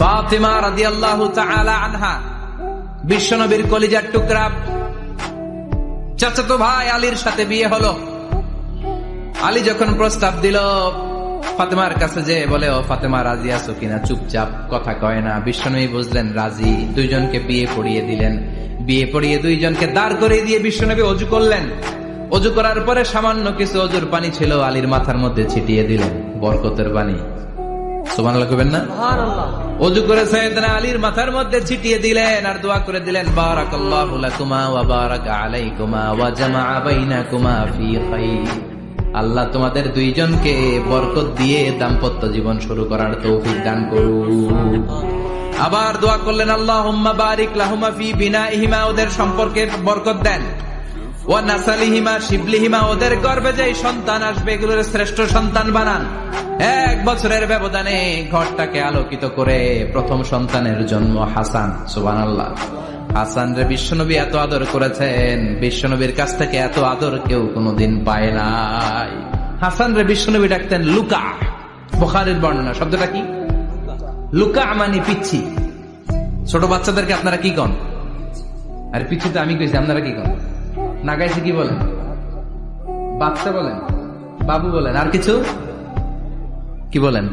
ফাতিমা রাদিয়াল্লাহু তাআলা আনহা বিশ্বনবীর কলিজার টুকরা চাচাতো ভাই আলীর সাথে বিয়ে হলো। আলী যখন প্রস্তাব দিল ফাতেমার কাছে যে বলে, ও ফাতেমা রাজি আছো কিনা? চুপচাপ, কথা কয় না। বিশ্বনবী বুঝলেন রাজি, দুইজনকে বিয়ে পড়িয়ে দিলেন। বিয়ে পড়িয়ে দুইজনকে দাঁড় করিয়ে দিয়ে বিশ্বনবী অজু করলেন। অজু করার পরে সামান্য কিছু অজুর পানি ছিল আলীর মাথার মধ্যে ছিটিয়ে দিলেন, বরকতের পানি। সুবহানাল্লাহ কইবেন না? অজু করে সাইয়েদনা আলীর মাথার মধ্যে ছিটিয়ে দিলেন আর দোয়া করে দিলেন, বারাকাল্লাহু লাকুমা ওয়া বারাকা আলাইকুমা ওয়া জামাআ বাইনাকুমা ফি খাইর। আল্লাহ তোমাদের দুইজনকে বরকত দিয়ে দাম্পত্য জীবন শুরু করার তৌফিক দান করুন। আবার দোয়া করলেন, আল্লাহুম্মা বারিক লাহুমা ফি বিনাইহিমা, ওদের সম্পর্কে বরকত দেন। ওয়া নাসালিহিমা শিবলিহিমা, ওদের গর্ভে যে সন্তান আসবে এগুলোর শ্রেষ্ঠ সন্তান বানান। 1 বছরের ব্যবধানে ঘরটাকে আলোকিত করে প্রথম সন্তানের জন্ম হাসান। সুবহানাল্লাহ। হাসান রে বিশ্বনবী এত আদর করেছেন, বিশ্বনবীর কাছ থেকে এত আদর কেউ কোনোদিন পায় নাই। হাসান রে বিশ্বনবী ডাকতেন লুকা। বুখারীর বর্ণনা, শব্দটা কি? লুকা মানে পিচ্ছি। ছোট বাচ্চাদেরকে আপনারা কি কন? আরে পিচ্ছি তো আমি কইছি, আপনারা কি কন? না গাইছে কি বলেন? বাচ্চা বলেন, বাবু বলেন, আর কিছু কি বলেন?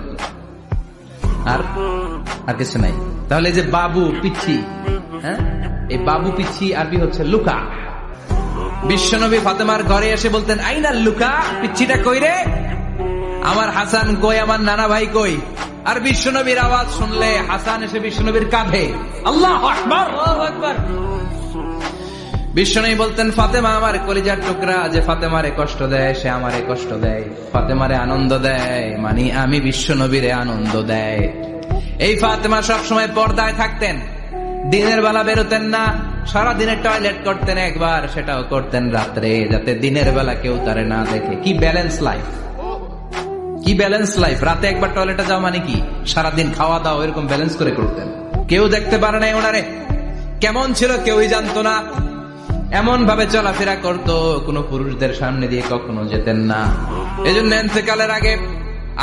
আর কিছু নাই। তাহলে যে বাবু পিচ্ছি, হ্যাঁ, এই বাবু পিচ্ছি আরবি হচ্ছে লুকা। বিশ্বনবী ফাতেমার ঘরে এসে বলতেন, আইনাল লুকা, পিচ্ছিটা কই রে? আমার হাসান কই, আমার নানা ভাই কই? আর বিশ্বনবীর আওয়াজ শুনলে হাসান এসে বিশ্বনবীর কাঁধে। আল্লাহু আকবার, আল্লাহু আকবার। বিশ্বনবী বলতেন, ফাতেমা আমার কলিজার টুকরা, যে ফাতেমারে কষ্ট দেয় সে আমারে কষ্ট দেয়, ফাতেমারে আনন্দ দেয় মানে আমি বিশ্বনবীরে আনন্দ দেয়। এই ফাতেমা সবসময় পর্দায় থাকতেন, দিনের বেলা বেরোতেন না, সারাদিনে টয়লেট করতেন একবার, সেটাও করতেন রাত্রে, যাতে দিনের বেলা কেউ তারে না দেখে। কি ব্যালেন্স লাইফ, কি ব্যালেন্স লাইফ! রাতে একবার টয়লেটে যাও মানে কি সারাদিন খাওয়া দাওয়া এরকম ব্যালেন্স করে করতেন। কেউ দেখতে পারে নাই ওনারে, কেমন ছিল কেউই জানতো না। এমন ভাবে চলাফেরা করতো, কোনো পুরুষদের সামনে দিয়ে কখনো যেতেন না। এজন্য ইন্তেকালের আগে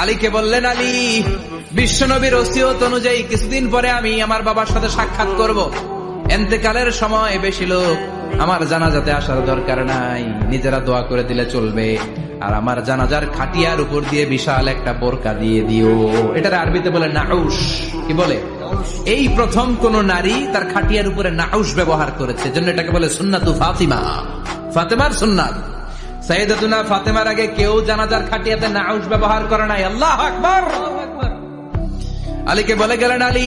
আলীকে বললেন, আলী, বিশ্বনবীর ওসিয়ত অনুযায়ী কিছুদিন পরে আমি আমার বাবার সাথে সাক্ষাৎ করব। ইন্তেকালের সময় বেশি লোক আমার জানাজাতে আসার দরকার নাই, নিজেরা দোয়া করে দিলে চলবে। আর আমার জানাজার খাটিয়ার উপর দিয়ে বিশাল একটা বোরকা দিয়ে দিও। এটার আরবিতে বলে নাউশ। কি বলে? এই প্রথম কোন নারী তার খাটিয়ার উপরে নাউশ ব্যবহার করেছে, জন্য এটাকে বলে সুন্নাতু ফাতিমা, ফাতেমার সুন্নাত। সাইয়েদাতুনা ফাতেমার আগে কেউ জানাজার খাটিয়াতে নাউশ ব্যবহার করে নাই। আল্লাহু আকবার। আলীকে বলে গেলেন, আলী